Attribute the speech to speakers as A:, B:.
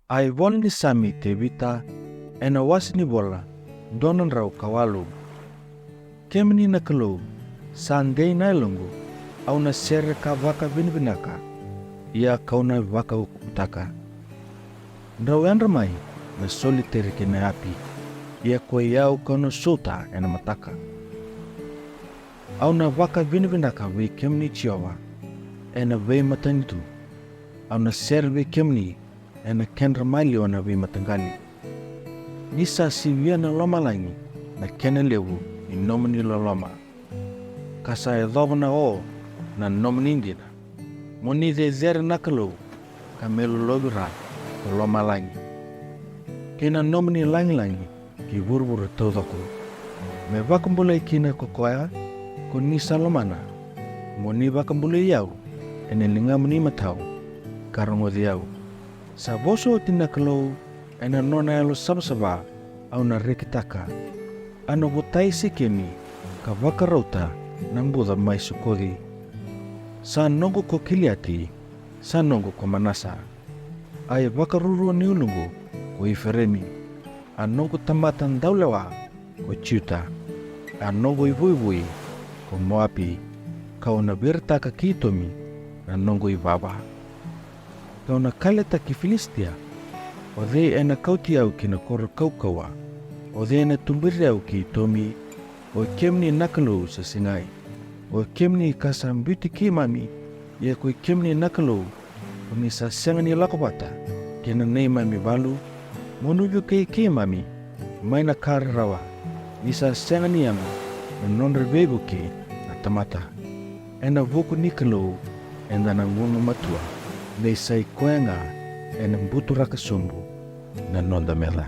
A: Ai volni sami Tevita ena wasni bola donan rau kawalu. Kemni na Kalou sandei na lungu au na sere ka vaka vinvinaka ia kauna vakacaucautaka. Ndrau andramai na solitary kena api ia koe iau kauna sulta ena mataka. Au na vaka vinvinaka vei kemni tiowa ena vei matanitu. Au na sere vei kemni ena kendra maili ona vei matangali. Nisa sivia na lomalangi na kena lewu i nomini loloma. Kasa e dhovana o na nomini dina. Moni de zere na Kalou ka melu lobira o lomalangi. Kena nomini langi ki vurburu taudoko. Me vakambulai kina kokoa ko nisa lomana. Moni vakambulai iau ene linga mani matau karango di iau. Sa voso tina Kalou ena nona elo sabasaba au na rekitaka. Ano votai sikemi ka vakarauta nang buda mai sukodi. Sa nongo ko kiliati, sa nongo ko manasa. Ai vakaruru ni ulungu ko iferemi. Anongo tamatan daulewa ko ciuta. Anongo ivui ko moapi. Kau na berta ka kitomi na nongo ibaba. Kau na kaleta ki Filistia. O de ena kauti au ki na koro kaukawa. O de ena tumbiri au ki tomi. O kemni na Kalou sa singai. O kemni kasambuti ki mami. Ia ko kemni na Kalou. O ni sa sengani lakobata. Kena nei mami balu. Monuju ki mami. Mai na kar rawa. Ni sa sengani ama. Na nonre bebu ki na tamata. Ena vuku ni Kalou. Enda na ngungu matua. Nei sai koenga ena mbutu raka sumbu na nonda mela.